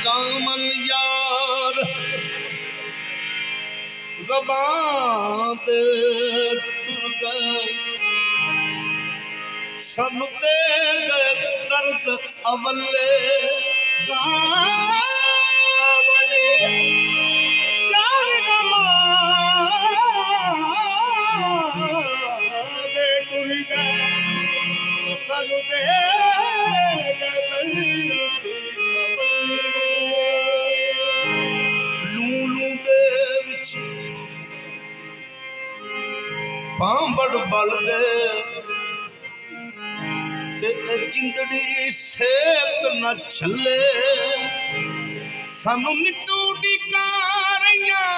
दामन यार गबात तुर गए सानू दे गए दर्द अवले यार गबात तुर गए सानू दे गए लूलू दे विच बांबड़ बल दे ते जिंदड़ी सेक न छले सानू नितू डिकारियां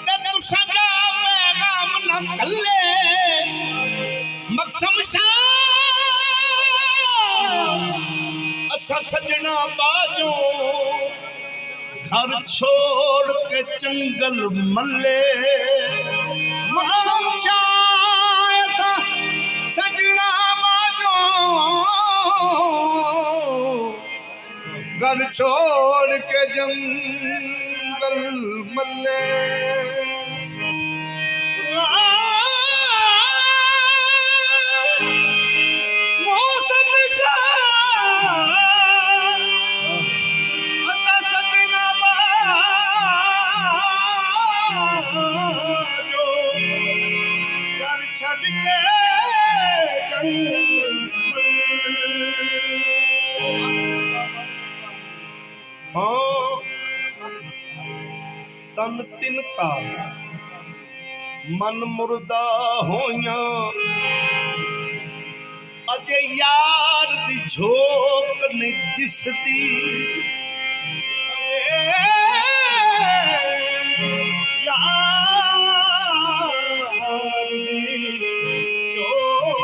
ते तू सजा पैगाम न कले मकसम शाह असा सजना बाजो घर छोड़ के जंगल मल्ले मकसम शाह सजना बाजो घर छोड़ के जंगल मल्ले मौसम शाह असा सजना बाजो घर छड़ के जंगल हाँ तन तिनका मन मुर्दा होया अजे यार दी झोंक नहीं दिसदी यार दी झोंक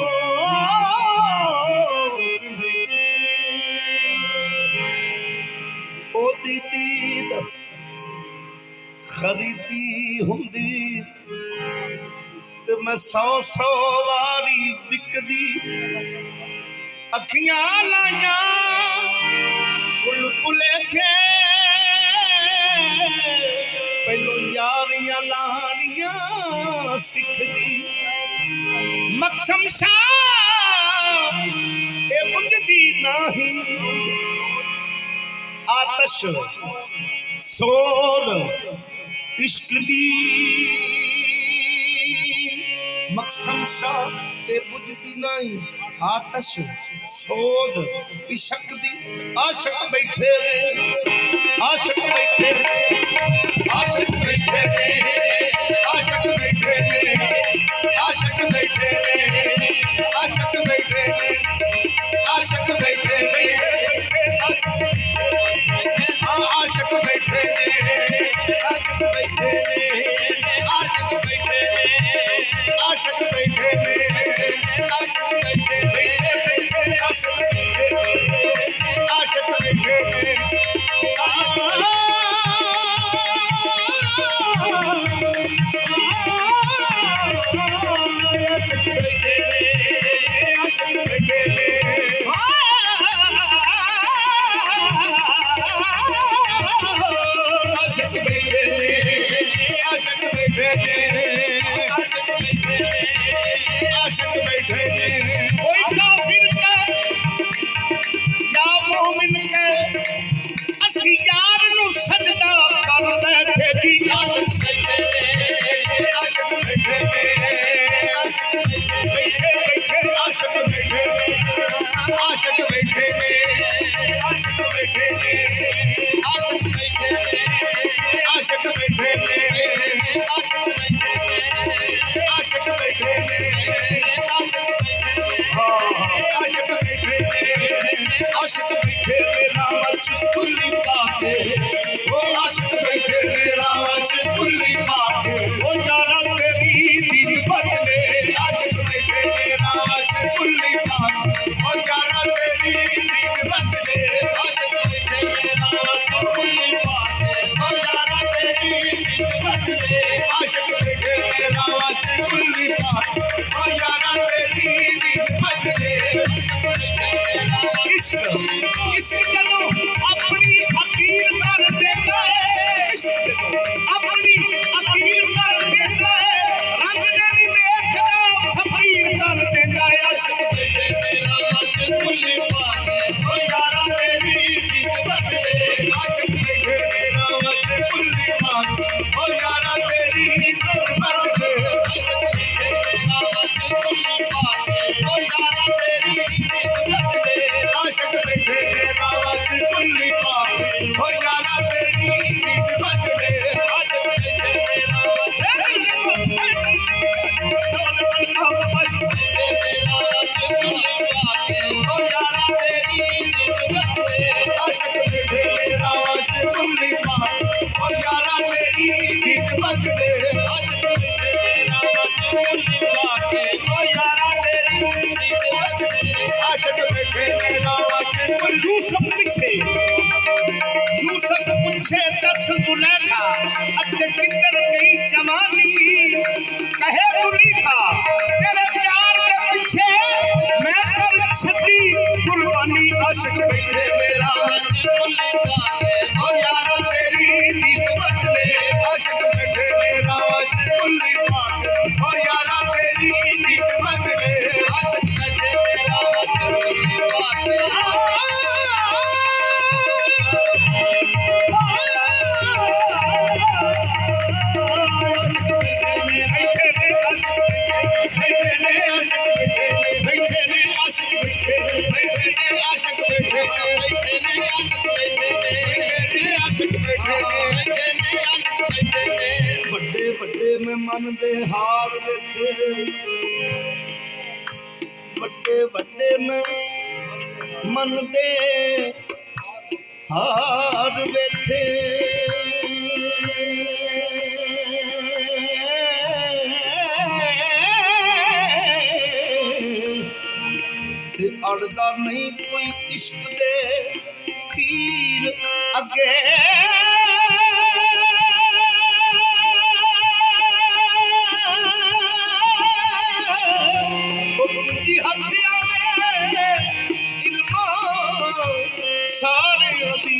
ओ दीद खरीदी हुंदी ते मैं 100 वारी विकदी अखियां लाइया बुलबुले खे पहलो यारियां लानियां सिखदी मकसम शाह ए बुझदी नहीं आतश सोर इश्क दी मकसम शाह ए बुझदी नहीं आतश सोज इश्क दी आशिक बैठे रे आशिक बैठे रे आशिक बैठे रे आशिक बैठे रे आशिक बैठे रे आशिक बैठे रे आशिक बैठे रे आशिक बैठे रे आशिक बैठे रे आशिक बैठे रे आशिक बैठे रे आशिक बैठे आशिक बैठे रे इश्क जदों अपनी अखीर कर देता है, इश्क जदों अपनी अखीर कर देता है, रंग ने नहीं देखना फकीर कर देता है। आशिक बैठे मेरा मत भुल्ली पाके ओ यारा तेरी नीत बदले, आशिक बैठे मेरा मत भुल्ली पाके ओ यारा तेरी नीत बदले, आशिक बैठे मेरा मत भुल्ली पाके ओ यारा तेरी नीत बदले, आशिक बैठे मेरा मत भुल्ली पाके ओ यारा तेरी नीत बदले, आशिक बैठे मेरा यूसुफ पूछे दस दुलेखा अते किधर गई जवानी, कहे दुलीखा तेरे प्यार के पीछे मैं कर छती कुर्बानी, आशिक बैठे मेरा मत भुल्ली पाके ओ यारा तेरी नीत बदले, आशिक बैठे मेरा मत भुल्ली पाके ओ यारा तेरी नीत बदले, आशिक बैठे मेरा मत भुल्ली पाके ਵੱਡੇ ਵੱਡੇ ਮਹਿਮਾਨ ਦੇ ਹਾਰ ਵੇਖੇ, ਵੱਡੇ ਵੱਡੇ ਮਹਿਮਾਨ ਦੇ ਹਾਰ ਵੇਖੇ, ਤੇ ਅੜਦਾ ਨਹੀਂ ਕੋਈ ਇਸ਼ਕ ਦੇ ਤੀਰ ਅੱਗੇ, ਉਹ ਹੱਥ ਆਵੇ ਇਲਮੋ ਸਾਰੇ ਅਦੀ